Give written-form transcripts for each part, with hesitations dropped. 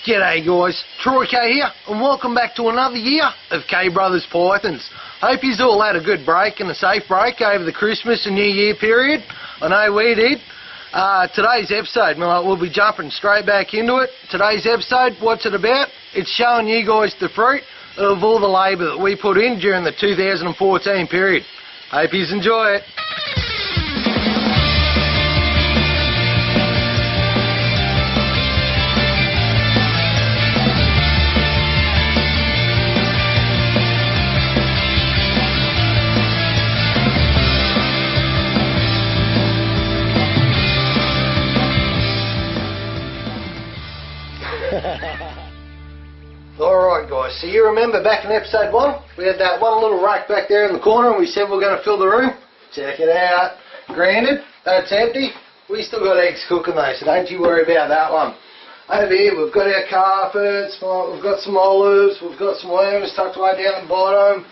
G'day guys, Troy K here, and welcome back to another year of K.bothers Pythons. Hope you've all had a good break and a safe break over the Christmas and New Year period. I know we did. Today's episode, we'll be jumping straight back into it. Today's episode, what's it about? It's showing you guys the fruit of all the labour that we put in during the 2014 period. Hope you enjoy it. Alright guys, so you remember back in episode 1, we had that one little rack back there in the corner and we said we're going to fill the room. Check it out. Granted, that's empty. We still got eggs cooking though, so don't you worry about that one. Over here we've got our carpets, we've got some olives, we've got some worms tucked away down the bottom,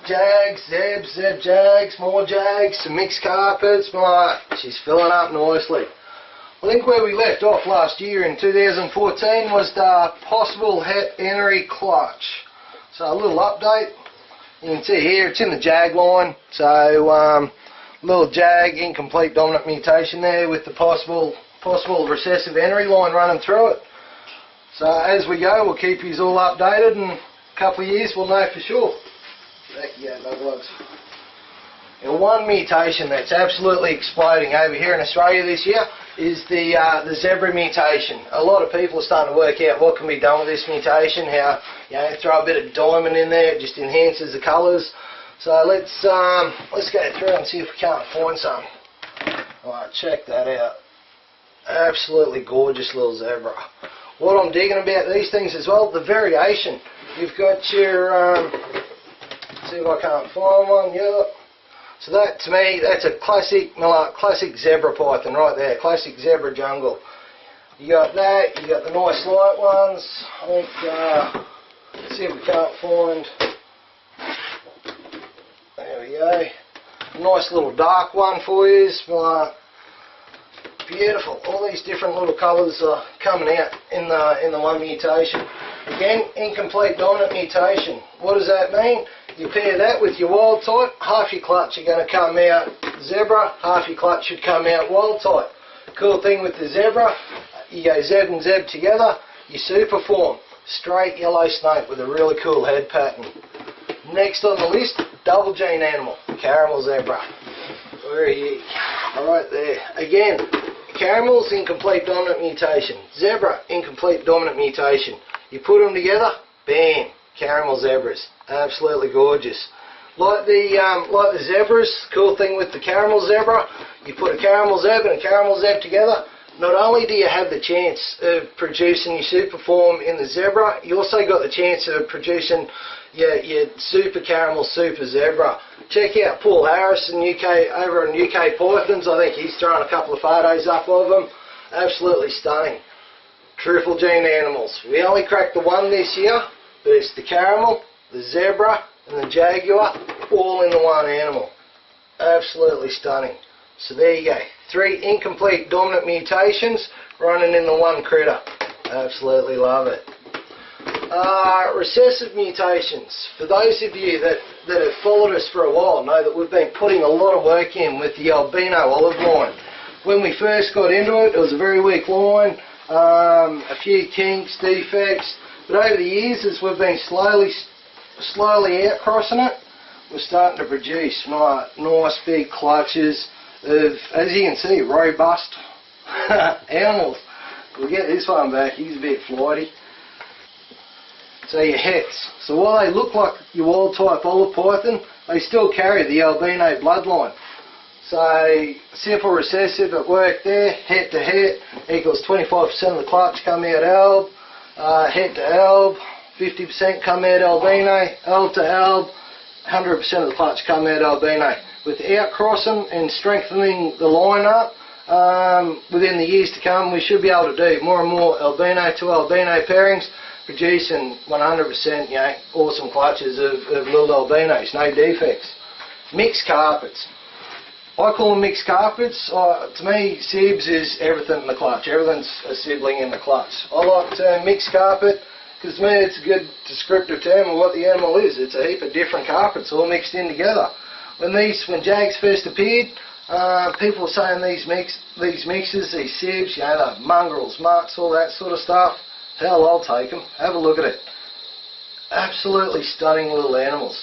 jags, zeb jags, more jags, some mixed carpets. She's filling up nicely. I think where we left off last year in 2014 was the possible het Henry clutch. So a little update. You can see here it's in the jag line. So little jag incomplete dominant mutation there with the possible recessive Henry line running through it. So as we go we'll keep you all updated, and in a couple of years we'll know for sure. Back you go, no gloves. And one mutation that's absolutely exploding over here in Australia this year is the zebra mutation. A lot of people are starting to work out what can be done with this mutation, how throw a bit of diamond in there, it just enhances the colours. So let's go through and see if we can't find some. Alright, check that out. Absolutely gorgeous little zebra. What I'm digging about these things as well, the variation. You've got your, see if I can't find one, yeah. So that, to me, that's a classic zebra python right there, classic zebra jungle. You got that, you got the nice light ones. I think, let's see if we can't find, there we go. A nice little dark one for you. Beautiful. All these different little colours are coming out in the one mutation. Again, incomplete dominant mutation. What does that mean? You pair that with your wild type, half your clutch are going to come out zebra, half your clutch should come out wild type. Cool thing with the zebra, you go zeb and zeb together, you super form straight yellow snake with a really cool head pattern. Next on the list, double gene animal, caramel zebra. Where are you? Right there. Again, caramel's incomplete dominant mutation, zebra incomplete dominant mutation. You put them together, bam, caramel zebras. Absolutely gorgeous. Like the zebras, cool thing with the caramel zebra, you put a caramel zeb and a caramel zeb together, not only do you have the chance of producing your super form in the zebra, you also got the chance of producing your super caramel super zebra. Check out Paul Harris in over in UK Pythons. I think he's thrown a couple of photos up of them. Absolutely stunning. Triple gene animals. We only cracked the one this year, but it's the caramel, the zebra and the jaguar all in the one animal. Absolutely stunning. So there you go. 3 incomplete dominant mutations running in the one critter. Absolutely love it. Recessive mutations. For those of you that have followed us for a while know that we've been putting a lot of work in with the albino olive line. When we first got into it, it was a very weak line, a few kinks, defects, but over the years as we've been slowly outcrossing it, we're starting to produce nice big clutches of, as you can see, robust animals. We'll get this one back, he's a bit flighty. So your hets. So while they look like your wild type olive python, they still carry the albino bloodline. So simple recessive at work there, het to het equals 25% of the clutch come out alb, het to alb, 50% come out albino, alb to alb, 100% of the clutch come out albino. With outcrossing and strengthening the line up, within the years to come we should be able to do more and more albino to albino pairings, producing 100% awesome clutches of little albinos, no defects. Mixed carpets. I call them mixed carpets. To me, sibs is everything in the clutch. Everything's a sibling in the clutch. I like the term mixed carpet because to me it's a good descriptive term of what the animal is. It's a heap of different carpets all mixed in together. When Jags first appeared, people were saying these mixes, these sibs, you know, the mongrels, mutts, all that sort of stuff. Hell, I'll take them. Have a look at it. Absolutely stunning little animals.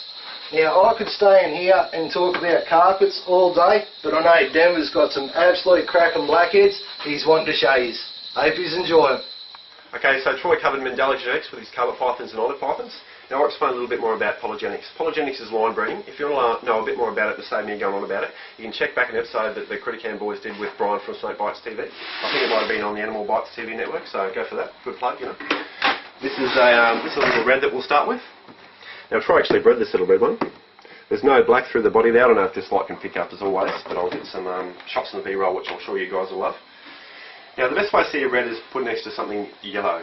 Now, I could stay in here and talk about carpets all day, but I know Denver's got some absolute cracking blackheads he's wanting to show you. Hope you enjoy them. Okay, so Troy covered Mandela genetics with his carpet pythons and otter pythons. Now I'll explain a little bit more about polygenics. Polygenics is line breeding. If you want to know a bit more about it to save me going on about it, you can check back an episode that the Critter Cam boys did with Brian from Snake Bites TV. I think it might have been on the Animal Bites TV network, so go for that. Good plug, you know. This is a little red that we'll start with. Now Troy actually bred this little red one. There's no black through the body there. I don't know if this light can pick up as always, but I'll get some shots in the B-roll which I'm sure you guys will love. Now the best way to see a red is put next to something yellow.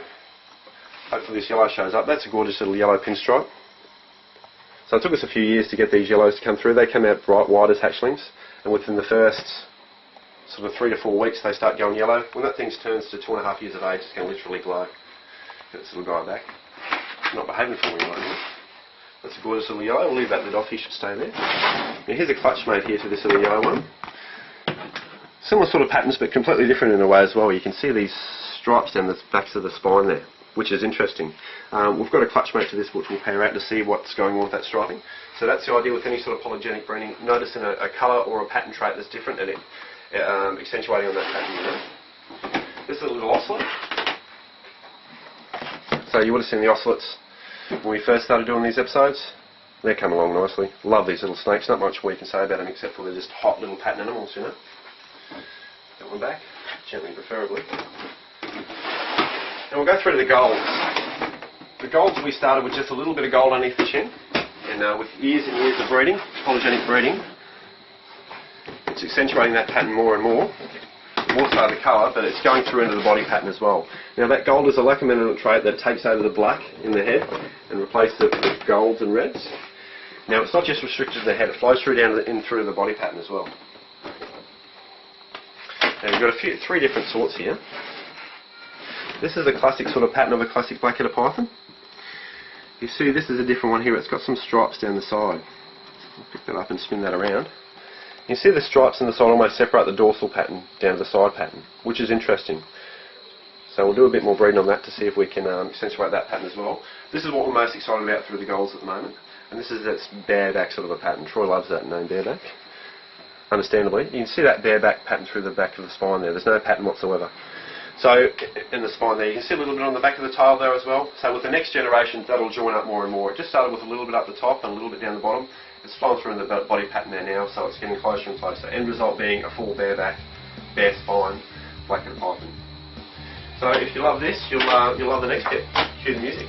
Hopefully this yellow shows up. That's a gorgeous little yellow pinstripe. So it took us a few years to get these yellows to come through. They come out bright white as hatchlings, and within the first sort of 3 to 4 weeks they start going yellow. When that thing turns to 2.5 years of age, it's going to literally glow. Get this little guy back. Not behaving for me right now. That's a gorgeous little yellow. We'll leave that lid off, he should stay there. Now here's a clutch mate here to this little yellow one. Similar sort of patterns but completely different in a way as well. You can see these stripes down the backs of the spine there, which is interesting. We've got a clutch mate to this which we'll pair out to see what's going on with that striping. So that's the idea with any sort of polygenic breeding. Noticing a colour or a pattern trait that's different and accentuating on that pattern. You know? This is a little ocelot. So you would have seen the ocelots when we first started doing these episodes. They're come along nicely. Love these little snakes. Not much more you can say about them except for they're just hot little pattern animals, you know. That one back, gently preferably. And we'll go through to the golds. The golds we started with just a little bit of gold underneath the chin, and with years and years of breeding, polygenic breeding, it's accentuating that pattern more and more. More so the colour, but it's going through into the body pattern as well. Now that gold is a lacquer-mineral trait that takes over the black in the head and replaces it with golds and reds. Now it's not just restricted to the head, it flows through down in through the body pattern as well. Now we've got three different sorts here. This is a classic sort of pattern of a classic black-headed python. You see this is a different one here, it's got some stripes down the side. I'll pick that up and spin that around. You see the stripes on the side almost separate the dorsal pattern down to the side pattern, which is interesting. So we'll do a bit more breeding on that to see if we can accentuate that pattern as well. This is what we're most excited about through the golds at the moment. And this is that bareback sort of a pattern. Troy loves that name, bareback. Understandably. You can see that bareback pattern through the back of the spine there. There's no pattern whatsoever. So in the spine there, you can see a little bit on the back of the tail there as well. So with the next generation, that'll join up more and more. It just started with a little bit up the top and a little bit down the bottom. It's flowing through in the body pattern there now, so it's getting closer and closer. End result being a full bareback, bare spine, black-headed python. So if you love this, you'll love the next bit. Cue the music.